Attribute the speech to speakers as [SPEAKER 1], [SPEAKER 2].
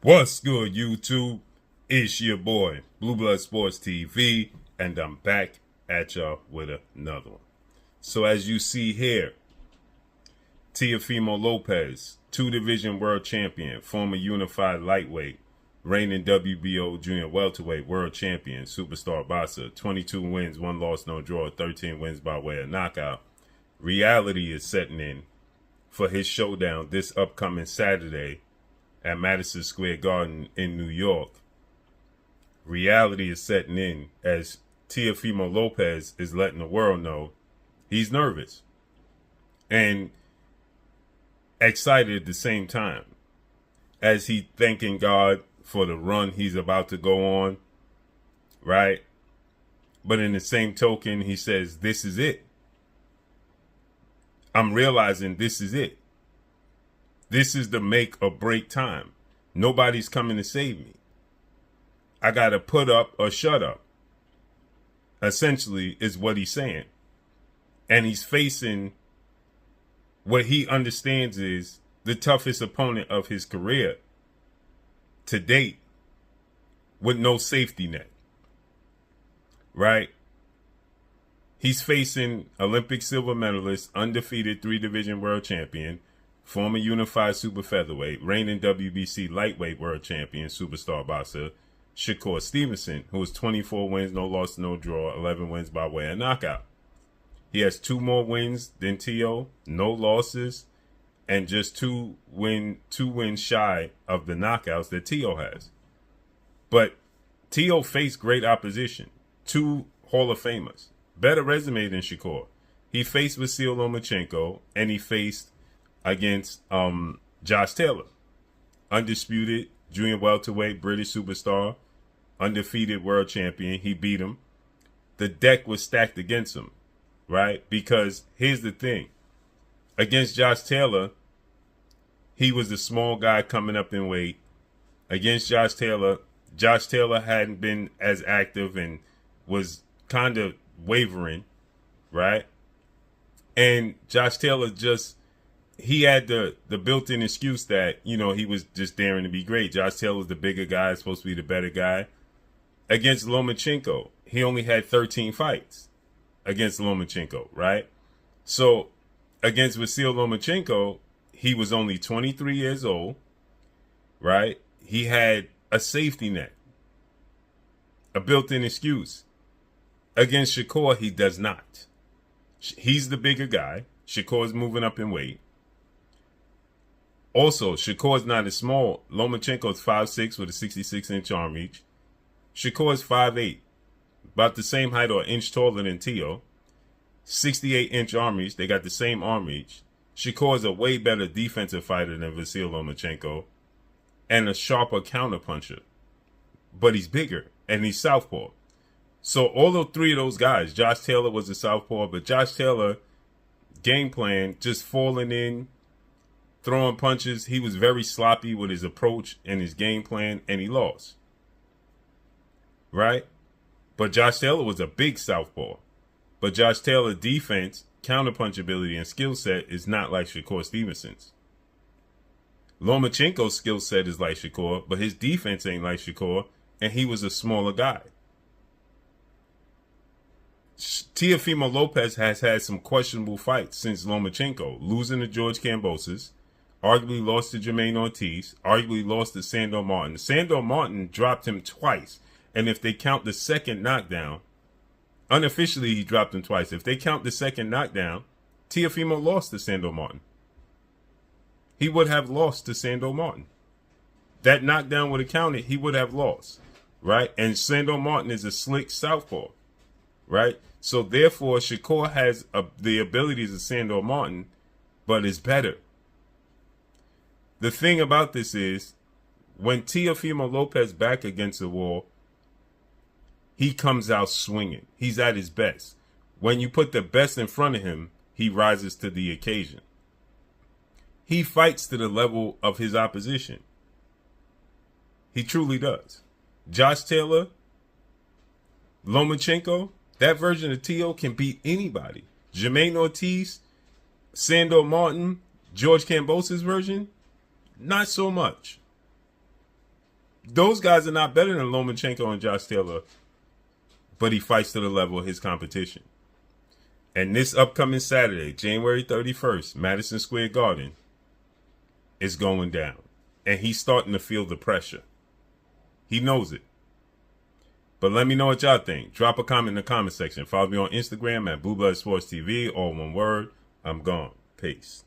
[SPEAKER 1] What's good, YouTube? It's your boy, Blue Blood Sports TV, and I'm back at y'all with another one. So as you see here, Tiofimo Lopez, 2-division world champion, former unified lightweight, reigning WBO junior welterweight world champion, superstar boxer, 22 wins, 1 loss, no draw, 13 wins by way of knockout. Reality is setting in for his showdown this upcoming Saturday at Madison Square Garden in New York. Reality is setting in as Tiofimo Lopez is letting the world know he's nervous and excited at the same time as he thanking God for the run he's about to go on, right? But in the same token, he says, this is it. I'm realizing this is it. This is the make or break time. Nobody's coming to save me. I got to put up or shut up. Essentially is what he's saying. And he's facing what he understands is the toughest opponent of his career to date with no safety net. Right? He's facing Olympic silver medalist, undefeated 3-division world champion, former unified super featherweight, reigning WBC lightweight world champion, superstar boxer, Shakur Stevenson, who has 24 wins, no loss, no draw, 11 wins by way of knockout. He has 2 more wins than Tio, no losses, and just two wins shy of the knockouts that Tio has. But Tio faced great opposition, 2 Hall of Famers, better resume than Shakur. He faced Vasil Lomachenko, and he faced against Josh Taylor, undisputed junior welterweight British superstar, undefeated world champion. He beat him. The deck was stacked against him, right? Because here's the thing. Against Josh Taylor, he was a small guy coming up in weight. Against Josh Taylor hadn't been as active and was kind of wavering, right? And Josh Taylor he had the built-in excuse that, he was just daring to be great. Josh Taylor's the bigger guy, supposed to be the better guy. Against Lomachenko, he only had 13 fights against Lomachenko, right? So against Vasil Lomachenko, he was only 23 years old, right? He had a safety net, a built-in excuse. Against Shakur, he does not. He's the bigger guy. Shakur's moving up in weight. Also, Shakur's not as small. Lomachenko's 5'6" with a 66-inch arm reach. Shakur's 5'8", about the same height or an inch taller than Tio. 68-inch arm reach. They got the same arm reach. Shakur's a way better defensive fighter than Vasil Lomachenko and a sharper counterpuncher. But he's bigger, and he's southpaw. So all of 3 of those guys, Josh Taylor was a southpaw, but Josh Taylor, game plan, just falling in, throwing punches. He was very sloppy with his approach and his game plan, and he lost. Right? But Josh Taylor was a big southpaw. But Josh Taylor's defense, counterpunch ability, and skill set is not like Shakur Stevenson's. Lomachenko's skill set is like Shakur, but his defense ain't like Shakur, and he was a smaller guy. Tiofimo Lopez has had some questionable fights since Lomachenko, losing to George Kambosos, arguably lost to Jermaine Ortiz, arguably lost to Sandor Martin. Sandor Martin dropped him twice, and if they count the second knockdown, unofficially he dropped him twice. If they count the second knockdown, Tiofimo lost to Sandor Martin. He would have lost to Sandor Martin. That knockdown would have counted, he would have lost, right? And Sandor Martin is a slick southpaw, right? So therefore, Shakur has the abilities of Sandor Martin, but is better. The thing about this is, when Tiofimo Lopez back against the wall, he comes out swinging. He's at his best. When you put the best in front of him, he rises to the occasion. He fights to the level of his opposition. He truly does. Josh Taylor, Lomachenko, that version of Tio can beat anybody. Jermaine Ortiz, Sandor Martin, George Kambosos' version, not so much. Those guys are not better than Lomachenko and Josh Taylor, but he fights to the level of his competition. And this upcoming Saturday, January 31st, Madison Square Garden, is going down. And he's starting to feel the pressure. He knows it. But let me know what y'all think. Drop a comment in the comment section. Follow me on Instagram at Blue Blood Sports TV, all one word. I'm gone. Peace.